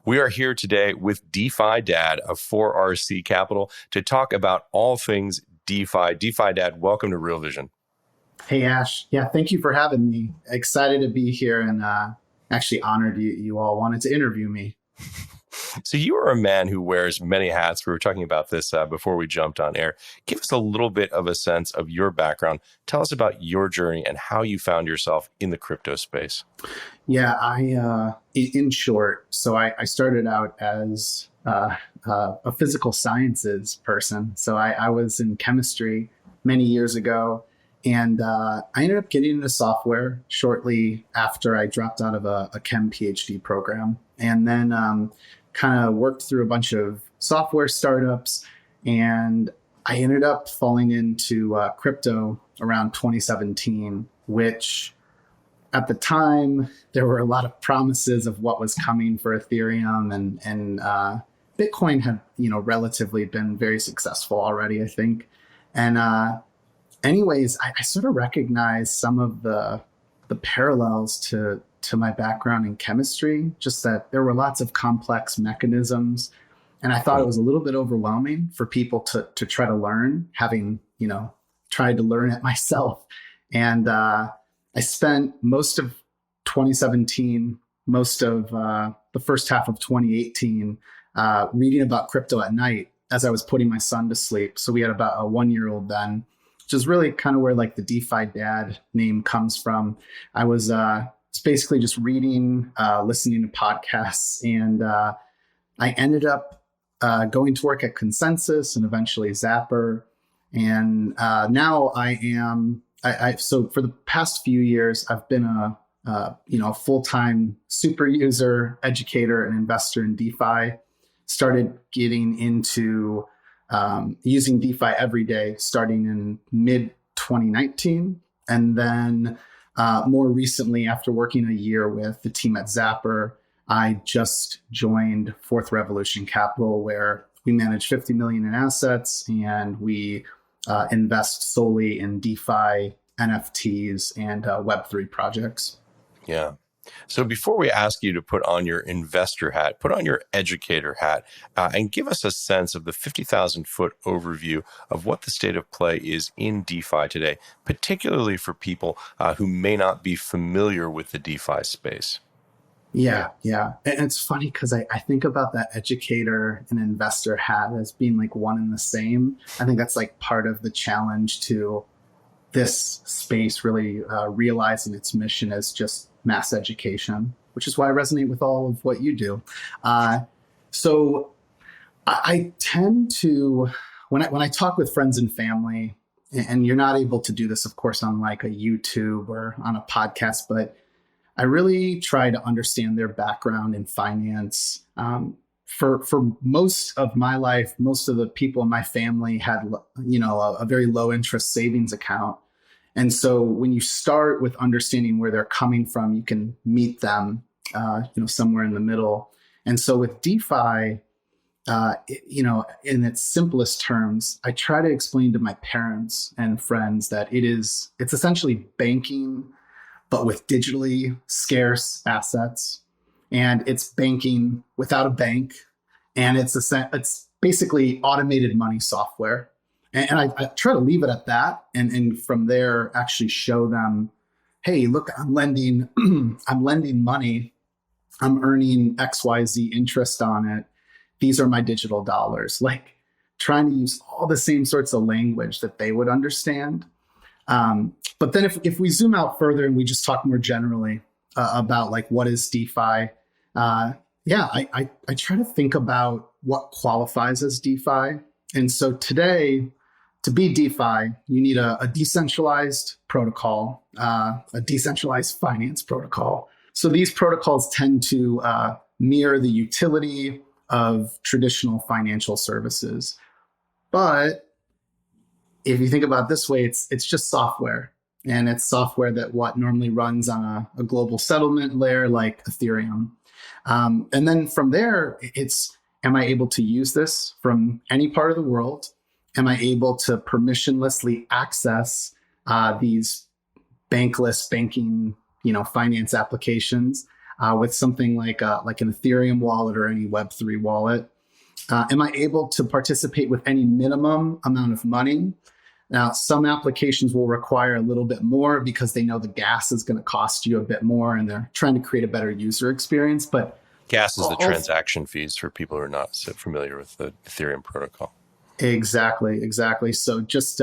We are here today with DeFi Dad of 4RC Capital to talk about all things DeFi. DeFi Dad, welcome to Real Vision. Hey, Ash. Yeah, thank you for having me. Excited to be here and actually honored you all wanted to interview me. So you are a man who wears many hats. We were talking about this before we jumped on air. Give us a little bit of a sense of your background. Tell us about your journey and how you found yourself in the crypto space. Yeah, in short, so I started out as a physical sciences person. So I was in chemistry many years ago, and I ended up getting into software shortly after I dropped out of a chem PhD program. And then kind of worked through a bunch of software startups, and I ended up falling into crypto around 2017, which at the time there were a lot of promises of what was coming for Ethereum, and Bitcoin had relatively been very successful already, I think. And anyways, I sort of recognized some of the parallels to my background in chemistry, just that there were lots of complex mechanisms. And I thought it was a little bit overwhelming for people to try to learn, having, tried to learn it myself. And I spent most of 2017, most of the first half of 2018, reading about crypto at night as I was putting my son to sleep. So we had about a 1-year-old then, which is really kind of where like the DeFi Dad name comes from. I was it's basically just reading, listening to podcasts, and I ended up going to work at Consensus and eventually Zapper. And now so for the past few years, I've been a full-time super user, educator, and investor in DeFi. Started getting into using DeFi every day starting in mid 2019. And then more recently, after working a year with the team at Zapper, I just joined Fourth Revolution Capital, where we manage 50 million in assets, and we invest solely in DeFi, NFTs, and Web3 projects. Yeah. So before we ask you to put on your investor hat, put on your educator hat, and give us a sense of the 50,000-foot overview of what the state of play is in DeFi today, particularly for people who may not be familiar with the DeFi space. Yeah. And it's funny because I think about that educator and investor hat as being like one and the same. I think that's like part of the challenge to this space really realizing its mission as just mass education, which is why I resonate with all of what you do. So I tend to, when I talk with friends and family, and you're not able to do this, of course, on like a YouTube or on a podcast, but I really try to understand their background in finance. For most of my life, most of the people in my family had, a very low interest savings account. And so when you start with understanding where they're coming from, you can meet them, somewhere in the middle. And so with DeFi, in its simplest terms, I try to explain to my parents and friends that it's essentially banking, but with digitally scarce assets. And it's banking without a bank. And it's basically automated money software. And I try to leave it at that, and from there actually show them, hey, look, I'm lending money, I'm earning XYZ interest on it. These are my digital dollars. Like trying to use all the same sorts of language that they would understand. But then if we zoom out further and we just talk more generally about like what is DeFi, I try to think about what qualifies as DeFi. And so today, to be DeFi, you need a decentralized protocol, a decentralized finance protocol. So these protocols tend to mirror the utility of traditional financial services. But if you think about it this way, it's just software. And it's software that normally runs on a global settlement layer like Ethereum. And then from there, am I able to use this from any part of the world? Am I able to permissionlessly access these bankless banking, finance applications? with something like an Ethereum wallet or any Web3 wallet? Am I able to participate with any minimum amount of money? Now, some applications will require a little bit more because they know the gas is going to cost you a bit more and they're trying to create a better user experience. But gas is the transaction fees for people who are not so familiar with the Ethereum protocol. Exactly. So just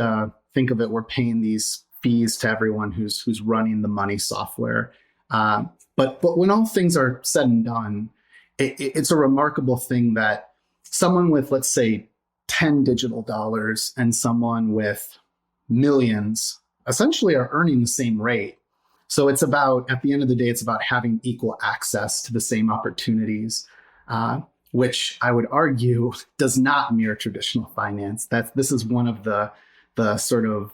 think of it, we're paying these fees to everyone who's running the money software. But when all things are said and done, it's a remarkable thing that someone with, let's say, 10 digital dollars and someone with millions essentially are earning the same rate. So it's about, at the end of the day, it's about having equal access to the same opportunities, which I would argue does not mirror traditional finance. This is one of the sort of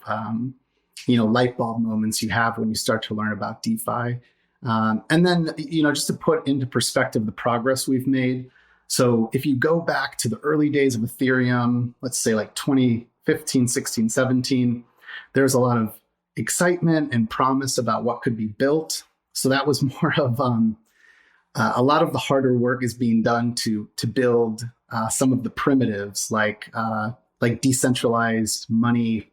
light bulb moments you have when you start to learn about DeFi. And then, just to put into perspective the progress we've made. So if you go back to the early days of Ethereum, let's say like 2015, 16, 17, there's a lot of excitement and promise about what could be built. So that was more of a lot of the harder work is being done to build some of the primitives like decentralized money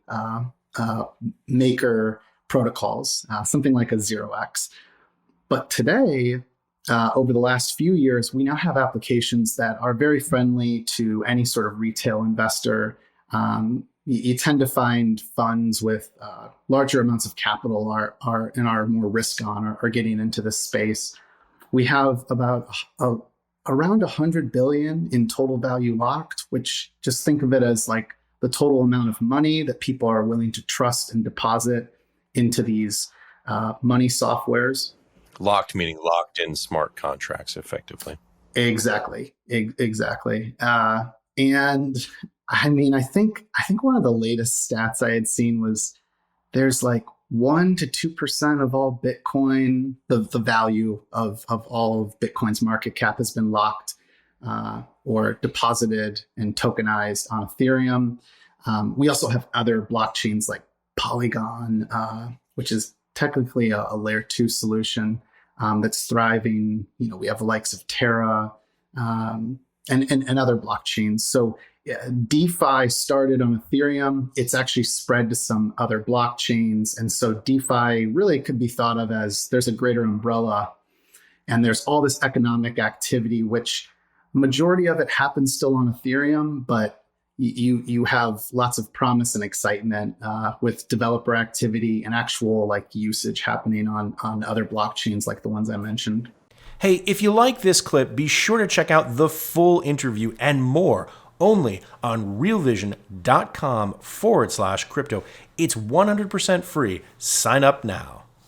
maker protocols, something like a 0x. But today, over the last few years, we now have applications that are very friendly to any sort of retail investor. You tend to find funds with larger amounts of capital and are more risk on are getting into this space. We have about around 100 billion in total value locked, which just think of it as like the total amount of money that people are willing to trust and deposit into these money softwares. Locked meaning locked in smart contracts, effectively. Exactly. And I mean, I think one of the latest stats I had seen was there's like 1% to 2% of all Bitcoin, the value of all of Bitcoin's market cap has been locked or deposited and tokenized on Ethereum. We also have other blockchains like Polygon, which is technically a layer 2 solution that's thriving. We have the likes of Terra and other blockchains. So DeFi started on Ethereum. It's actually spread to some other blockchains. And so DeFi really could be thought of as there's a greater umbrella and there's all this economic activity, which majority of it happens still on Ethereum, but you have lots of promise and excitement with developer activity and actual like usage happening on other blockchains like the ones I mentioned. Hey, if you like this clip, be sure to check out the full interview and more only on realvision.com/crypto. It's 100% free. Sign up now.